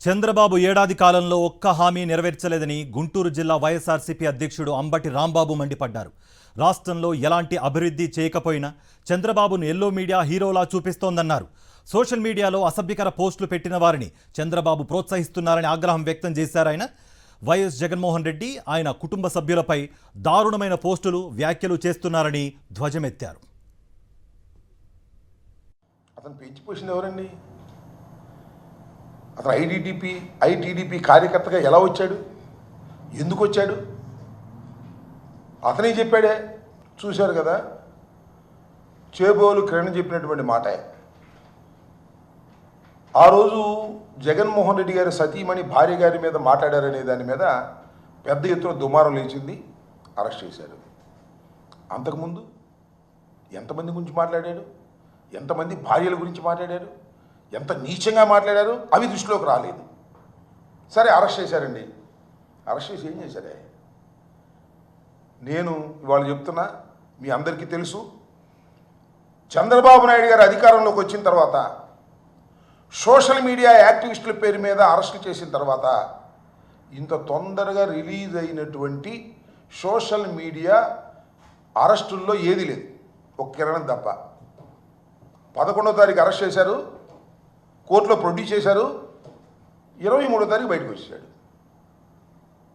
చంద్రబాబు ఏడాది కాలంలో ఒక్క హామీ నెరవేర్చలేదని గుంటూరు జిల్లా వైఎస్ఆర్సీపీ అధ్యక్షుడు అంబటి రాంబాబు మండిపడ్డారు. రాష్ట్రంలో ఎలాంటి అభివృద్ధి చేయకపోయినా చంద్రబాబును ఎల్లో మీడియా హీరోలా చూపిస్తోందన్నారు. సోషల్ మీడియాలో అసభ్యకర పోస్టులు పెట్టిన వారిని చంద్రబాబు ప్రోత్సహిస్తున్నారని ఆగ్రహం వ్యక్తం చేశారాయన. వైఎస్ జగన్మోహన్ రెడ్డి ఆయన కుటుంబ సభ్యులపై దారుణమైన పోస్టులు, వ్యాఖ్యలు చేస్తున్నారని ధ్వజమెత్తారు. అతను పెంచిపోసింది ఎవరండి? అతను ఐటీడీపీ కార్యకర్తగా ఎలా వచ్చాడు? ఎందుకు వచ్చాడు? అతనే చెప్పాడే. చూశారు కదా, చేబోలు కిరణ్ చెప్పినటువంటి మాట. ఆ రోజు జగన్మోహన్ రెడ్డి గారి సతీమణి భార్య గారి మీద మాట్లాడారనే దాని మీద పెద్ద ఎత్తున దుమారం లేచింది, అరెస్ట్ చేశారు. అంతకుముందు ఎంతమంది గురించి మాట్లాడాడు, ఎంతమంది భార్యల గురించి మాట్లాడారు, ఎంత నీచంగా మాట్లాడారు, అవి దృష్టిలోకి రాలేదు. సరే, అరెస్ట్ చేశారండి. అరెస్ట్ చేసి ఏం చేశారే? నేను ఇవాళ చెప్తున్నా, మీ అందరికీ తెలుసు, చంద్రబాబు నాయుడు గారు అధికారంలోకి వచ్చిన తర్వాత సోషల్ మీడియా యాక్టివిస్టుల పేరు మీద అరెస్టు చేసిన తర్వాత ఇంత తొందరగా రిలీజ్ అయినటువంటి సోషల్ మీడియా అరెస్టుల్లో ఏది లేదు, ఒక కిరణం తప్ప. 11వ తారీఖు అరెస్ట్ చేశారు, కోర్టులో ప్రొడ్యూస్ చేశారు, 23వ తారీఖు బయటకు వచ్చాడు.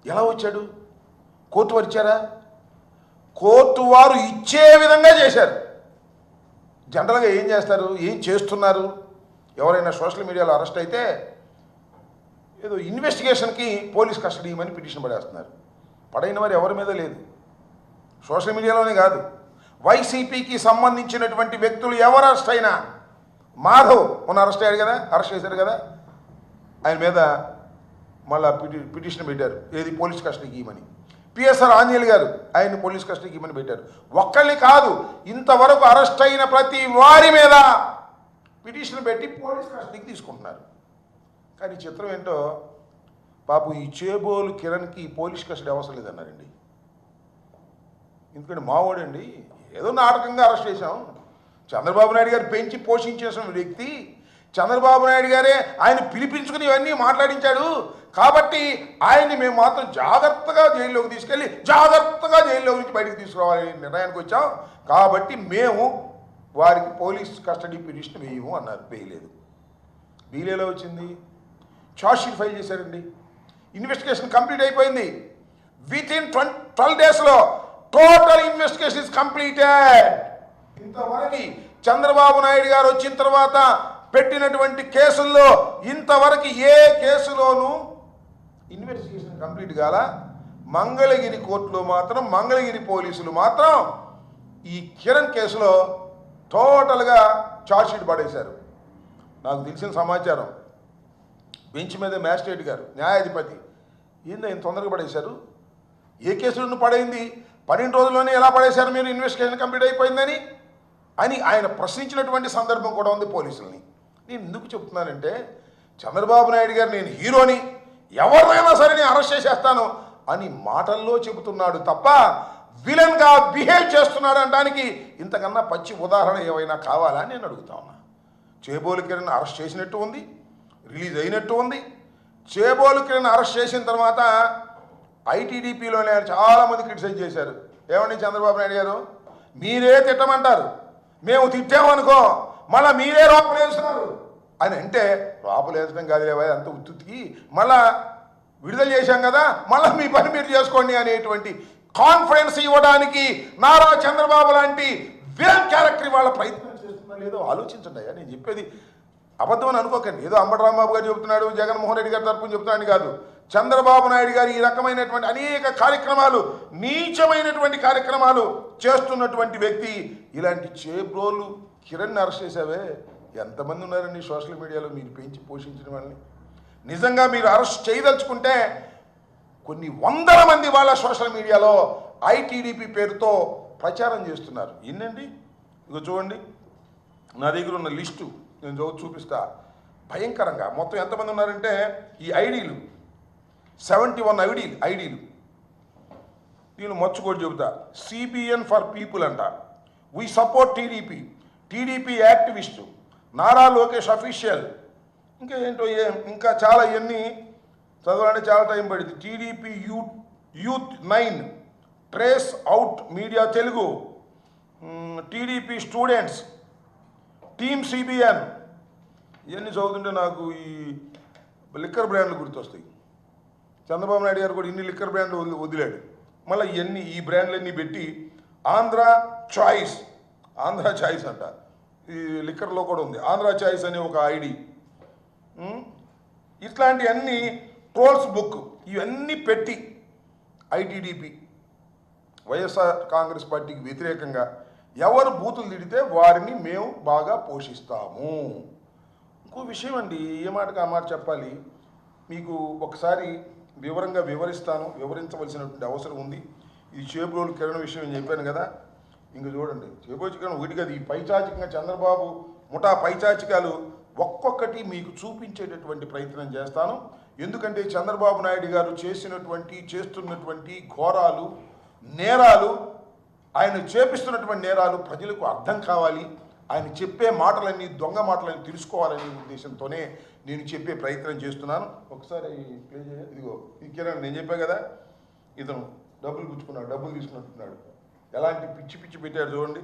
ఎలా వచ్చాడు? కోర్టు వారు ఇచ్చారా? కోర్టు వారు ఇచ్చే విధంగా చేశారు. జనరల్గా ఏం చేస్తారు, ఏం చేస్తున్నారు? ఎవరైనా సోషల్ మీడియాలో అరెస్ట్ అయితే ఏదో ఇన్వెస్టిగేషన్కి పోలీస్ కస్టడీ ఇవ్వమని పిటిషన్ పడేస్తున్నారు. పడైన వారు ఎవరి మీద లేదు, సోషల్ మీడియాలోనే కాదు, వైసీపీకి సంబంధించినటువంటి వ్యక్తులు ఎవరు అరెస్ట్ అయినా, మాధవ్ మొన్న అరెస్ట్ అయ్యాడు కదా, అరెస్ట్ చేశారు కదా, ఆయన మీద మళ్ళా పిటిషన్ పెట్టారు, ఏది పోలీస్ కస్టడీకి ఇవ్వమని. పిఎస్ఆర్ ఆంజనేయులు గారు ఆయన్ని పోలీస్ కస్టడీకి ఇవ్వమని పెట్టారు. ఒక్కళ్ళని కాదు, ఇంతవరకు అరెస్ట్ అయిన ప్రతి వారి మీద పిటిషన్ పెట్టి పోలీస్ కస్టడీకి తీసుకుంటున్నారు. కానీ చిత్రం ఏంటో, పాపం ఈ చేబోలు కిరణ్కి పోలీస్ కస్టడీ అవసరం లేదన్నారండి. ఎందుకంటే మావాడండి, ఏదో నాటకంగా అరెస్ట్ చేశాం. చంద్రబాబు నాయుడు గారు పెంచి పోషించేసిన వ్యక్తి, చంద్రబాబు నాయుడు గారే ఆయన పిలిపించుకుని ఇవన్నీ మాట్లాడించాడు. కాబట్టి ఆయన్ని మేము మాత్రం జాగ్రత్తగా జైల్లోకి తీసుకెళ్ళి జాగ్రత్తగా జైల్లో నుంచి బయటకు తీసుకురావాలని నిర్ణయానికి వచ్చాం. కాబట్టి మేము వారికి పోలీస్ కస్టడీ పిటిషన్ వేయము అన్నారు. వేయలేదు. బీలేలో వచ్చింది, ఛార్జ్షీట్ ఫైల్ చేశారండి. ఇన్వెస్టిగేషన్ కంప్లీట్ అయిపోయింది. వితిన్ 12 డేస్లో టోటల్ ఇన్వెస్టిగేషన్ ఇస్ కంప్లీటెడ్. ఇంతవరకు చంద్రబాబు నాయుడు గారు వచ్చిన తర్వాత పెట్టినటువంటి కేసుల్లో ఇంతవరకు ఏ కేసులోనూ ఇన్వెస్టిగేషన్ కంప్లీట్ కాల. మంగళగిరి కోర్టులో మాత్రం, మంగళగిరి పోలీసులు మాత్రం ఈ కిరణ్ కేసులో టోటల్గా ఛార్జ్షీట్ పడేశారు. నాకు తెలిసిన సమాచారం, బెంచ్ మీద మ్యాజిస్ట్రేట్ గారు, న్యాయాధిపతి, ఏందో ఇంత తొందరగా పడేశారు, ఏ కేసులను పడైంది, 12 రోజుల్లోనే ఎలా పడేశారు మీరు, ఇన్వెస్టిగేషన్ కంప్లీట్ అయిపోయిందని అని ఆయన ప్రశ్నించినటువంటి సందర్భం కూడా ఉంది పోలీసుల్ని. నేను ఎందుకు చెప్తున్నానంటే, చంద్రబాబు నాయుడు గారు నేను హీరోని, ఎవరినైనా సరే నేను అరెస్ట్ చేసేస్తాను అని మాటల్లో చెబుతున్నాడు తప్ప విలన్గా బిహేవ్ చేస్తున్నాడు అనడానికి ఇంతకన్నా పచ్చి ఉదాహరణ ఏమైనా కావాలా అని నేను అడుగుతా ఉన్నా. చేబోలు కిరణ్ అరెస్ట్ చేసినట్టు ఉంది, రిలీజ్ అయినట్టు ఉంది. చేబోలు కిరణ్ అరెస్ట్ చేసిన తర్వాత ఐటీడీపీలోనే చాలామంది క్రిటిసైజ్ చేశారు. ఏమండి చంద్రబాబు నాయుడు గారు, మీరే తిట్టమంటారు, మేము తిట్టామనుకో మళ్ళీ మీరే లోపలు వేస్తున్నారు అని అంటే, లోపలు వేసడం కాదులేవా అంత ఉత్తుకి, మళ్ళా విడుదల చేశాం కదా, మళ్ళీ మీ పని మీరు చేసుకోండి అనేటువంటి కాన్ఫిడెన్స్ ఇవ్వడానికి నారా చంద్రబాబు లాంటి విలన్ క్యారెక్టర్ వాళ్ళ ప్రయత్నం చేస్తున్నా లేదో ఆలోచించండి. అయ్యా నేను చెప్పేది అబద్ధం అని అనుకోకండి. ఏదో అంబటి రాంబాబు గారు చెబుతున్నాడు, జగన్మోహన్ రెడ్డి గారి తరపున చెబుతున్నాడని కాదు. చంద్రబాబు నాయుడు గారు ఈ రకమైనటువంటి అనేక కార్యక్రమాలు, నీచమైనటువంటి కార్యక్రమాలు చేస్తున్నటువంటి వ్యక్తి. ఇలాంటి చేబ్రోలు కిరణ్ అరెస్ట్ చేసావే, ఎంతమంది ఉన్నారండి సోషల్ మీడియాలో మీరు పెంచి పోషించిన వాళ్ళని. నిజంగా మీరు అరెస్ట్ చేయదలుచుకుంటే కొన్ని వందల మంది వాళ్ళ సోషల్ మీడియాలో ఐటీడీపీ పేరుతో ప్రచారం చేస్తున్నారు. ఏంటండి, ఇక చూడండి, నా దగ్గర ఉన్న లిస్టు నేను చూపిస్తా. భయంకరంగా మొత్తం ఎంతమంది ఉన్నారంటే, ఈ ఐడీలు 71 ఐడీలు. నేను మర్చిపోయి చెబుతా. సిబిఎన్ ఫర్ పీపుల్ అంట, we support TDP activist, Nara Lokesh official, ఇంకా ఏంటో ఇంకా చాలా ఇవన్నీ చదవాలంటే చాలా టైం పడింది. TDP youth 9 trace out media Telugu, TDP students, team CBN, ఇవన్నీ చదువుతుంటే నాకు ఈ లిక్కర్ బ్రాండ్లు గుర్తొస్తాయి. చంద్రబాబు నాయుడు గారు కూడా ఇన్ని లిక్కర్ బ్రాండ్లు వదిలాడు. మళ్ళీ ఇవన్నీ ఈ బ్రాండ్లన్నీ పెట్టి ఆంధ్ర చాయిస్ అంట, ఈ లిక్కర్లో కూడా ఉంది ఆంధ్ర చాయిస్ అనే ఒక ఐడి. ఇట్లాంటివన్నీ ట్రోల్స్ బుక్ ఇవన్నీ పెట్టి ఐటీడీపీ వైఎస్ఆర్ కాంగ్రెస్ పార్టీకి వ్యతిరేకంగా ఎవరు బూతులు తిడితే వారిని మేము బాగా పోషిస్తాము. ఇంకో విషయం అండి, ఏ మాటకు ఆ మాట చెప్పాలి, మీకు ఒకసారి వివరంగా వివరించవలసినటువంటి అవసరం ఉంది. ఇది చేబ్రోలు కిరణ్ విషయం నేను చెప్పాను కదా. ఇంక చూడండి, చేబ్రోలు కిరణ్ ఒకటి కదా, ఈ పైచాచికంగా చంద్రబాబు ముఠా పైచాచికాలు ఒక్కొక్కటి మీకు చూపించేటటువంటి ప్రయత్నం చేస్తాను. ఎందుకంటే చంద్రబాబు నాయుడు గారు చేస్తున్నటువంటి ఘోరాలు, నేరాలు, ఆయన చేపిస్తున్నటువంటి నేరాలు ప్రజలకు అర్థం కావాలి, ఆయన చెప్పే మాటలన్నీ దొంగ మాటలని తెలుసుకోవాలనే ఉద్దేశంతోనే నేను చెప్పే ప్రయత్నం చేస్తున్నాను. ఒకసారి ప్లే చేయ. ఇదిగో ఈ కిరణ్, నేను చెప్పా కదా, ఇతను డబ్బులు పుచ్చుకున్నాడు, డబ్బులు తీసుకున్నట్టున్నాడు, ఎలాంటి పిచ్చి పిచ్చి పెట్టాడు చూడండి,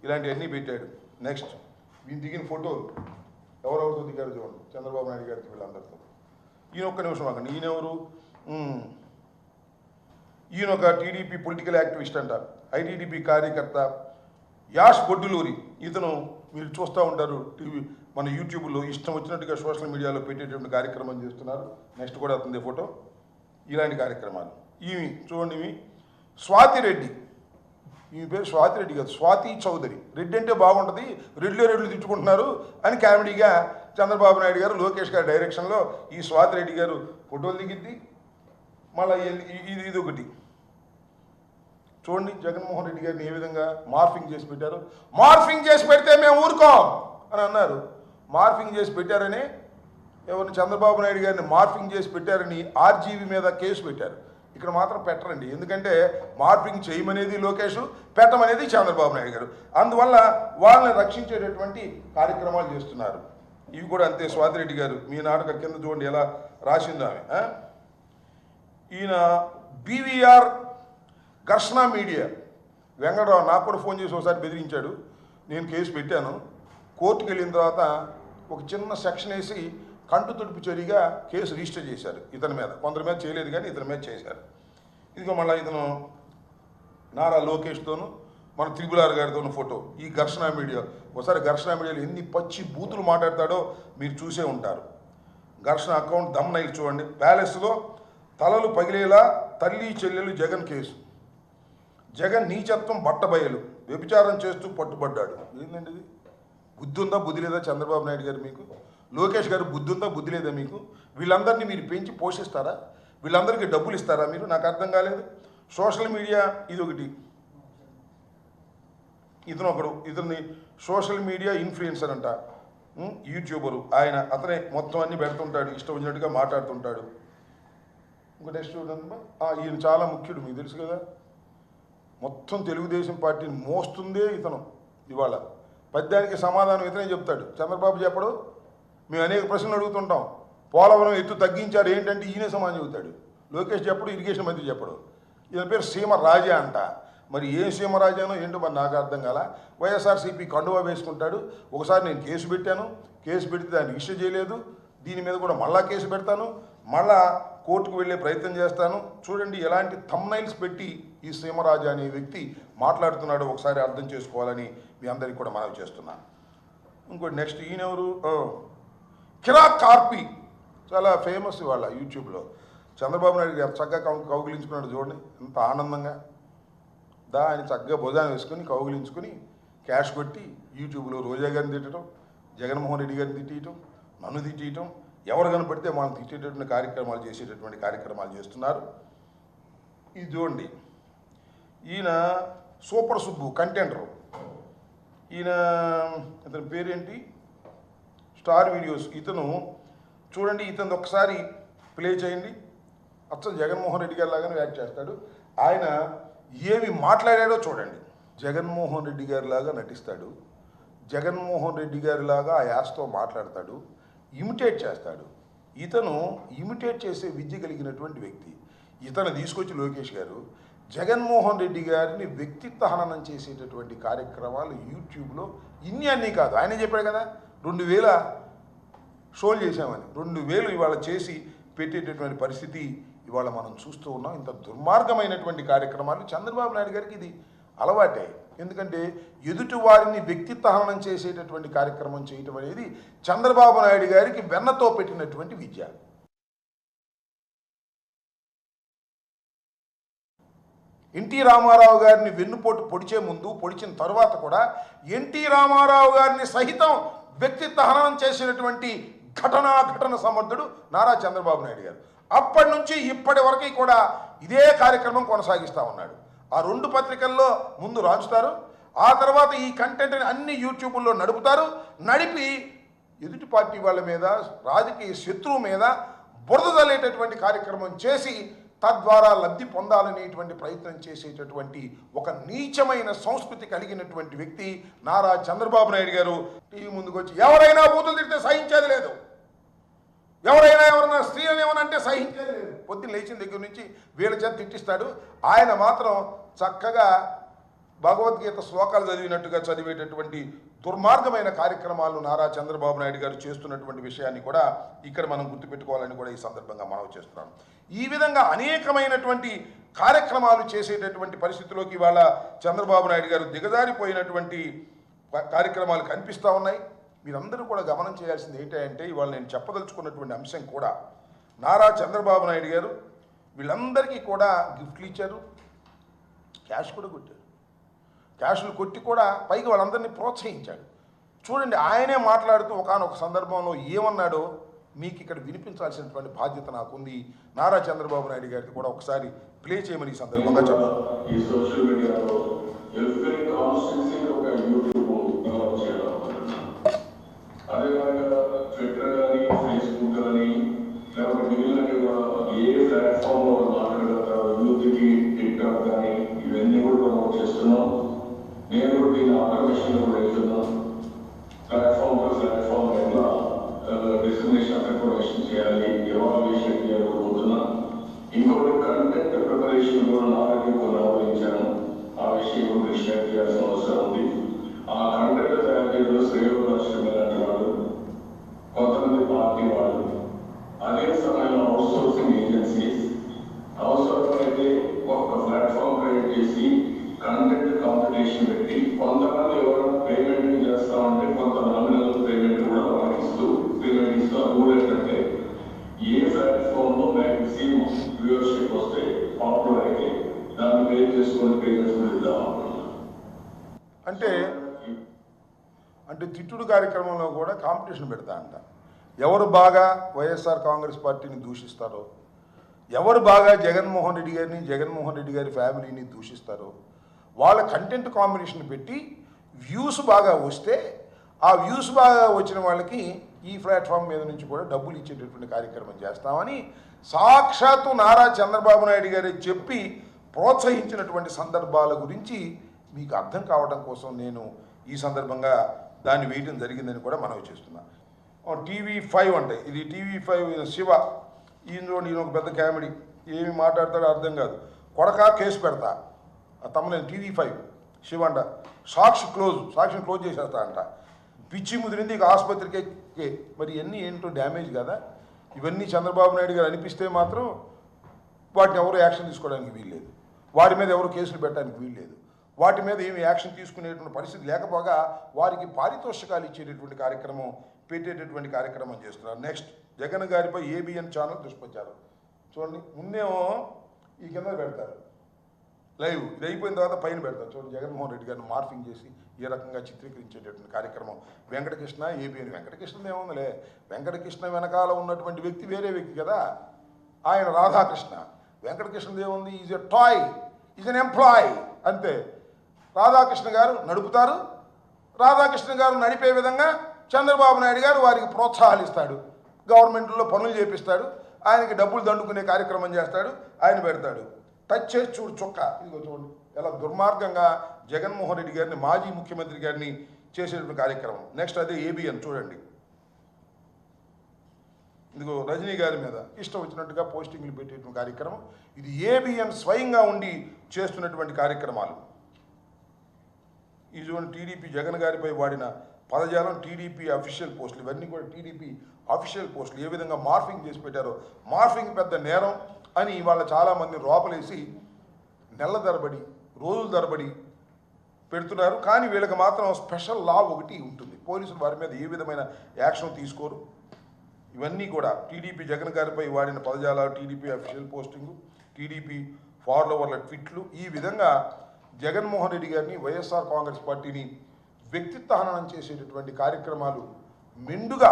ఇలాంటివన్నీ పెట్టాడు. నెక్స్ట్ వీళ్ళు దిగిన ఫోటోలు ఎవరెవరితో దిగారు చూడండి, చంద్రబాబు నాయుడు గారికి వీళ్ళందరితో. ఈయన ఒక్క నిమిషం ఆగండి, ఈయనెవరు, ఈయన ఒక టీడీపీ పొలిటికల్ యాక్టివిస్ట్ అంట, ఐటీడీపీ కార్యకర్త యాష్ బొడ్డులూరి. ఇతను మీరు చూస్తూ ఉంటారు టీవీ మన యూట్యూబ్లో ఇష్టం వచ్చినట్టుగా సోషల్ మీడియాలో పెట్టేటువంటి కార్యక్రమం చేస్తున్నారు. నెక్స్ట్ కూడా అవుతుంది ఫోటో. ఇలాంటి కార్యక్రమాలు. ఈమె చూడండి, ఇవి స్వాతి రెడ్డి, ఈమె పేరు స్వాతి రెడ్డి కాదు, స్వాతి చౌదరి. రెడ్డి అంటే బాగుంటుంది, రెడ్లు తిట్టుకుంటున్నారు అని కామెడీగా చంద్రబాబు నాయుడు గారు లోకేష్ గారి డైరెక్షన్లో ఈ స్వాతి రెడ్డి గారు ఫోటోలు దిగిద్ది. మళ్ళీ ఇది ఒకటి చూడండి, జగన్మోహన్ రెడ్డి గారిని ఏ విధంగా మార్ఫింగ్ చేసి పెట్టారు. మార్ఫింగ్ చేసి పెడితే మేము ఊరుకోం అని అన్నారు. మార్ఫింగ్ చేసి పెట్టారని ఎవరిని, చంద్రబాబు నాయుడు గారిని మార్ఫింగ్ చేసి పెట్టారని ఆర్జీవీ మీద కేసు పెట్టారు. ఇక్కడ మాత్రం పెట్టరండి, ఎందుకంటే మార్ఫింగ్ చేయమనేది లోకేష్, పెట్టమనేది చంద్రబాబు నాయుడు గారు. అందువల్ల వాళ్ళని రక్షించేటటువంటి కార్యక్రమాలు చేస్తున్నారు. ఇవి కూడా అంతే. స్వాతిరెడ్డి గారు మీ నాటక కింద చూడండి ఎలా రాసింది ఆమె. ఈయన బీవీఆర్ ఘర్షణ మీడియా వెంకటరావు నాకు కూడా ఫోన్ చేసి ఒకసారి బెదిరించాడు. నేను కేసు పెట్టాను. కోర్టుకు వెళ్ళిన తర్వాత ఒక చిన్న సెక్షన్ వేసి కంటు తుడుపు చర్యగా కేసు రిజిస్టర్ చేశారు ఇతని మీద. కొందరి మీద చేయలేదు కానీ ఇతని మీద చేశారు. ఇదిగో మళ్ళీ ఇతను నారా లోకేష్తోనూ మన త్రిపులార్ గారితోనూ ఫోటో. ఈ ఘర్షణ మీడియా, ఒకసారి ఘర్షణ మీడియాలో ఎన్ని పచ్చి బూతులు మాట్లాడతాడో మీరు చూసే ఉంటారు. ఘర్షణ అకౌంట్ దమ్నైల్ చూడండి. ప్యాలెస్లో తలలు పగిలేలా తల్లి చెల్లెలు జగన్ కేసు. జగన్ నీచత్వం బట్టబయలు, వ్యభిచారం చేస్తూ పట్టుబడ్డాడు. ఏంటండి ఇది? బుద్ధి ఉందా బుద్ధి లేదా చంద్రబాబు నాయుడు గారు మీకు? లోకేష్ గారు బుద్ధి ఉందా బుద్ధి లేదా మీకు? వీళ్ళందరినీ మీరు పెంచి పోషిస్తారా? వీళ్ళందరికీ డబ్బులు ఇస్తారా మీరు? నాకు అర్థం కాలేదు. సోషల్ మీడియా ఇది ఒకటి. ఇతన్ని సోషల్ మీడియా ఇన్ఫ్లుయెన్సర్ అంట, యూట్యూబరు ఆయన. అతనే మొత్తం అన్నీ పెడుతుంటాడు, ఇష్టం వచ్చినట్టుగా మాట్లాడుతుంటాడు. ఇంకో నెక్స్ట్ చూడండి, ఈయన చాలా ముఖ్యుడు, మీకు తెలుసు కదా. మొత్తం తెలుగుదేశం పార్టీని మోస్తుందే ఇతను. ఇవాళ పద్యానికి సమాధానం ఇతనే చెప్తాడు, చంద్రబాబు చెప్పడు. మేము అనేక ప్రశ్నలు అడుగుతుంటాం. పోలవరం ఎత్తు తగ్గించారు ఏంటంటే ఈయనే సమాధానం చెబుతాడు. లోకేష్ చెప్పడు, ఇరిగేషన్ మంత్రి చెప్పడు. ఈయన పేరు సీమ రాజా అంట. మరి ఏ సీమరాజానో ఏంటో మరి నాకు అర్థం కాల. వైఎస్ఆర్సీపీ కండువా వేసుకుంటాడు. ఒకసారి నేను కేసు పెట్టాను, కేసు పెడితే దాన్ని రిజిస్టర్ చేయలేదు. దీని మీద కూడా మళ్ళా కేసు పెడతాను, మళ్ళా కోర్టుకు వెళ్ళే ప్రయత్నం చేస్తాను. చూడండి ఎలాంటి థంబ్నైల్స్ పెట్టి ఈ సీమరాజా అనే వ్యక్తి మాట్లాడుతున్నాడో ఒకసారి అర్థం చేసుకోవాలని మీ అందరికీ కూడా మనవి చేస్తున్నాను. ఇంకోటి నెక్స్ట్ ఈయనెవరు, కిరాక్ కార్పి, చాలా ఫేమస్ ఇవాళ యూట్యూబ్లో. చంద్రబాబు నాయుడు గారు చక్కగా కౌగిలించుకున్నాడు చూడండి, ఎంత ఆనందంగా. ఆయన చక్కగా భుజాన్ని వేసుకొని కౌగిలించుకొని క్యాష్ కొట్టి యూట్యూబ్లో రోజా గారిని తిట్టడం, జగన్మోహన్ రెడ్డి గారిని తిట్టడం, నన్ను తిట్టడం, ఎవరు కనపడితే మనం తిట్టేటటువంటి కార్యక్రమాలు చేసేటటువంటి కార్యక్రమాలు చేస్తున్నారు. ఇది చూడండి, ఈయన సూపర్ సుబ్బు కంటెంటరు. ఇతని పేరేంటి, స్టార్ వీడియోస్. ఇతను చూడండి, ఇతను ఒకసారి ప్లే చేయండి. అచ్చం జగన్మోహన్ రెడ్డి గారి లాగానే యాక్ట్ చేస్తాడు. ఆయన ఏమి మాట్లాడాడో చూడండి. జగన్మోహన్ రెడ్డి గారి లాగా నటిస్తాడు, జగన్మోహన్ రెడ్డి గారి లాగా ఆ యాస్తో మాట్లాడతాడు. ఇమిటేట్ చేస్తాడు. ఇతను ఇమిటేట్ చేసే విద్య కలిగినటువంటి వ్యక్తి. ఇతను తీసుకొచ్చి లోకేష్ గారు జగన్మోహన్ రెడ్డి గారిని వ్యక్తిత్వ హననం చేసేటటువంటి కార్యక్రమాలు యూట్యూబ్లో అన్నీ కాదు. ఆయనే చెప్పాడు కదా 2000 షోలు చేశామని. 2000 ఇవాళ చేసి పెట్టేటటువంటి పరిస్థితి ఇవాళ మనం చూస్తూ ఉన్నాం. ఇంత దుర్మార్గమైనటువంటి కార్యక్రమాలు చంద్రబాబు నాయుడు గారికి ఇది అలవాటే. ఎందుకంటే ఎదుటి వారిని వ్యక్తిత్వ హననం చేసేటటువంటి కార్యక్రమం చేయటం అనేది చంద్రబాబు నాయుడు గారికి వెన్నతో పెట్టినటువంటి విద్య. ఎన్టీ రామారావు గారిని వెన్నుపోటు పొడిచే ముందు, పొడిచిన తర్వాత కూడా ఎన్టీ రామారావు గారిని సహితం వ్యక్తిత్వ హననం చేసినటువంటి ఘటన సమర్థుడు నారా చంద్రబాబు నాయుడు గారు. అప్పటి నుంచి ఇప్పటి వరకు కూడా ఇదే కార్యక్రమం కొనసాగిస్తూ ఉన్నాడు. ఆ 2 పత్రికల్లో ముందు రాంచుతారు, ఆ తర్వాత ఈ కంటెంట్ని అన్ని యూట్యూబ్లో నడుపుతారు. నడిపి ఎదుటి పార్టీ వాళ్ళ మీద, రాజకీయ శత్రువు మీద బురద జల్లేటటువంటి కార్యక్రమం చేసి తద్వారా లబ్ధి పొందాలనేటువంటి ప్రయత్నం చేసేటటువంటి ఒక నీచమైన సంస్కృతి కలిగినటువంటి వ్యక్తి నారా చంద్రబాబు నాయుడు గారు. టీవీ ముందుకు వచ్చి ఎవరైనా బూతులు తిడితే సహించేది లేదు, ఎవరైనా స్త్రీలను ఏమనంటే సహించేది లేదు. పొద్దున్న లేచిన దగ్గర నుంచి వీళ్ళ చేత తిట్టిస్తాడు. ఆయన మాత్రం చక్కగా భగవద్గీత శ్లోకాలు చదివినట్టుగా చదివేటటువంటి దుర్మార్గమైన కార్యక్రమాలను నారా చంద్రబాబు నాయుడు గారు చేస్తున్నటువంటి విషయాన్ని కూడా ఇక్కడ మనం గుర్తుపెట్టుకోవాలని కూడా ఈ సందర్భంగా మనవి చేస్తున్నాను. ఈ విధంగా అనేకమైనటువంటి కార్యక్రమాలు చేసేటటువంటి పరిస్థితిలోకి ఇవాళ చంద్రబాబు నాయుడు గారు దిగజారిపోయినటువంటి కార్యక్రమాలు కనిపిస్తూ ఉన్నాయి. మీరందరూ కూడా గమనం చేయాల్సింది ఏంటంటే ఇవాళ నేను చెప్పదలుచుకున్నటువంటి అంశం కూడా నారా చంద్రబాబు నాయుడు గారు వీళ్ళందరికీ కూడా గిఫ్ట్లు ఇచ్చారు, క్యాష్ కూడా కొట్టారు. క్యాష్లు కొట్టి కూడా పైకి వాళ్ళందరినీ ప్రోత్సహించాడు. చూడండి, ఆయనే మాట్లాడుతూ ఒకానొక సందర్భంలో ఏమన్నాడో మీకు ఇక్కడ వినిపించాల్సినటువంటి బాధ్యత నాకుంది. నారా చంద్రబాబు నాయుడు గారికి కూడా ఒకసారి ప్లే చేయమని ఈ సందర్భంగా చెప్పారు. నేను కూడా దీన్ని ఆటోమేషన్లో కూడా వెళ్తున్నాను. ప్లాట్ఫామ్ ఎట్లా డిస్క్రిమినేషన్ ఆఫ్ ఇన్ఫర్మేషన్ చేయాలి, ఎవాల్యుయేషన్ చేయకపోతున్నా. ఇంకోటి కంటెంట్ ప్రిపరేషన్ కూడా నాకే కొన్ని ఆలోచించాను. ఆ విషయం కూడా షేర్ చేయాల్సిన అవసరం ఉంది. ఆ కంటెంట్ తయారు చేయడంలో శ్రేయోభిలాషులు లాంటి వాళ్ళు, కొంతమంది పార్టీ వాళ్ళు, అదే సమయంలో అవుట్ సోర్సింగ్ ఏజెన్సీస్ అవసరమైతే ఒక ప్లాట్ఫామ్ క్రియేట్ చేసి కంటెంట్ కాంపిటీషన్ పెట్టి కొంతమంది ఎవరైనా పేమెంట్ చేస్తామంటే కొంత నామినల్ పేమెంట్ కూడా ఇస్తూ పేమెంట్ ఇస్తూ అది కూడా ఏంటంటే ఏ ప్లాట్ఫామ్లో మ్యాక్సిమం వ్యూవర్షిప్ వస్తే పాపులర్ అయితే దాన్ని పే చేసుకుని పేమెంట్స్ కూడా ఇద్దాం. అంటే తిట్టుడు కార్యక్రమంలో కూడా కాంపిటీషన్ పెడతా అంట. ఎవరు బాగా వైఎస్ఆర్ కాంగ్రెస్ పార్టీని దూషిస్తారో, ఎవరు బాగా జగన్మోహన్ రెడ్డి గారిని, జగన్మోహన్ రెడ్డి గారి ఫ్యామిలీని దూషిస్తారో వాళ్ళ కంటెంట్ కాంబినేషన్ పెట్టి వ్యూస్ బాగా వస్తే ఆ వ్యూస్ బాగా వచ్చిన వాళ్ళకి ఈ ప్లాట్ఫామ్ మీద నుంచి కూడా డబ్బులు ఇచ్చేటటువంటి కార్యక్రమం చేస్తామని సాక్షాత్తు నారా చంద్రబాబు నాయుడు గారే చెప్పి ప్రోత్సహించినటువంటి సందర్భాల గురించి మీకు అర్థం కావడం కోసం నేను ఈ సందర్భంగా దాన్ని వేయటం జరిగిందని కూడా మనవి చేస్తున్నా. TV5 అంటే ఇది TV5 శివ, ఈయనలో నేను ఒక పెద్ద కామెడీ, ఏమి మాట్లాడతాడో అర్థం కాదు. కొడక కేసు పెడతా తమను TV5 శివ అంట, సాక్షిని క్లోజ్ చేసేస్తా అంట. పిచ్చి ముదిరింది ఇక ఆసుపత్రికి. మరి ఇవన్నీ ఏంటో డ్యామేజ్ కదా. ఇవన్నీ చంద్రబాబు నాయుడు గారు అనిపిస్తే మాత్రం వాటిని ఎవరు యాక్షన్ తీసుకోవడానికి వీల్లేదు, వారి మీద ఎవరు కేసులు పెట్టడానికి వీల్లేదు, వాటి మీద ఏమి యాక్షన్ తీసుకునేటువంటి పరిస్థితి లేకపోగా వారికి పారితోషికాలు ఇచ్చేటటువంటి కార్యక్రమం పెట్టేటటువంటి కార్యక్రమం చేస్తున్నారు. నెక్స్ట్ జగన్ గారిపై ABN ఛానల్ దుష్ప్రచారం. చూడండి, ముందేమో ఈ కింద పెడతారు లైవ్, ఇది అయిపోయిన తర్వాత పైన పెడతారు. చూడండి, జగన్మోహన్ రెడ్డి గారిని మార్ఫింగ్ చేసి ఏ రకంగా చిత్రీకరించేటటువంటి కార్యక్రమం. వెంకటకృష్ణ ABN. వెంకటకృష్ణ ఏముందిలే, వెంకటకృష్ణ వెనకాల ఉన్నటువంటి వ్యక్తి వేరే వ్యక్తి కదా, ఆయన రాధాకృష్ణ. వెంకటకృష్ణది ఏముంది, is a toy, is an employee అంతే. రాధాకృష్ణ గారు నడుపుతారు, రాధాకృష్ణ గారు నడిపే విధంగా చంద్రబాబు నాయుడు గారు వారికి ప్రోత్సాహాలు ఇస్తాడు, గవర్నమెంట్లో పనులు చేపిస్తాడు, ఆయనకి డబ్బులు దండుకునే కార్యక్రమం చేస్తాడు, ఆయన పెడతాడు. టచ్ చేసి చూడు చొక్కా, ఇదిగో చూడండి ఎలా దుర్మార్గంగా జగన్మోహన్ రెడ్డి గారిని, మాజీ ముఖ్యమంత్రి గారిని చేసేటువంటి కార్యక్రమం. నెక్స్ట్ అదే ABN చూడండి. ఇదిగో రజనీ గారి మీద ఇష్టం వచ్చినట్టుగా పోస్టింగ్లు పెట్టేటువంటి కార్యక్రమం, ఇది ఏబిఎన్ స్వయంగా ఉండి చేస్తున్నటువంటి కార్యక్రమాలు. ఈ జోన్ టీడీపీ జగన్ గారిపై వాడిన పదజాలం, టీడీపీ అఫీషియల్ పోస్టులు, ఇవన్నీ కూడా టీడీపీ అఫీషియల్ పోస్టులు ఏ విధంగా మార్ఫింగ్ చేసి పెట్టారో, మార్ఫింగ్ పెద్ద నేరం అని ఇవాళ చాలామంది లోపలేసి నెల తరబడి రోజుల తరబడి పెడుతున్నారు. కానీ వీళ్ళకి మాత్రం స్పెషల్ లా ఒకటి ఉంటుంది, పోలీసులు వారి మీద ఏ విధమైన యాక్షన్ తీసుకోరు. ఇవన్నీ కూడా టీడీపీ జగన్ గారిపై వాడిన పదజాలాలు, టీడీపీ అఫీషియల్ పోస్టింగు, టీడీపీ ఫాలోవర్ల ట్వీట్లు, ఈ విధంగా జగన్మోహన్ రెడ్డి గారిని, వైఎస్ఆర్ కాంగ్రెస్ పార్టీని వ్యక్తిత్వ హననం చేసేటటువంటి కార్యక్రమాలు మెండుగా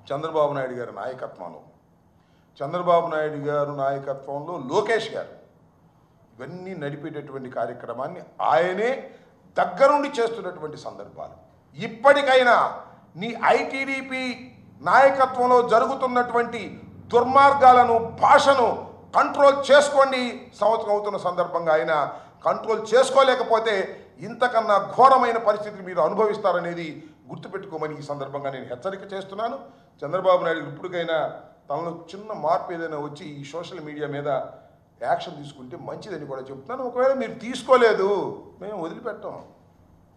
చంద్రబాబు నాయుడు గారి నాయకత్వంలో, చంద్రబాబు నాయుడు గారు నాయకత్వంలో లోకేష్ గారు ఇవన్నీ నడిపేటటువంటి కార్యక్రమాన్ని ఆయనే దగ్గరుండి చేస్తున్నటువంటి సందర్భాలు. ఇప్పటికైనా నీ ఐటీడీపీ నాయకత్వంలో జరుగుతున్నటువంటి దుర్మార్గాలను, భాషను కంట్రోల్ చేసుకోండి. సంవత్సరం అవుతున్న సందర్భంగా ఆయన కంట్రోల్ చేసుకోలేకపోతే ఇంతకన్నా ఘోరమైన పరిస్థితిని మీరు అనుభవిస్తారనేది గుర్తుపెట్టుకోమని ఈ సందర్భంగా నేను హెచ్చరిక చేస్తున్నాను. చంద్రబాబు నాయుడు ఇప్పటికైనా తనలో చిన్న మార్పు ఏదైనా వచ్చి ఈ సోషల్ మీడియా మీద యాక్షన్ తీసుకుంటే మంచిదని కూడా చెప్తున్నాను. ఒకవేళ మీరు తీసుకోలేదు, మేము వదిలిపెట్టాం.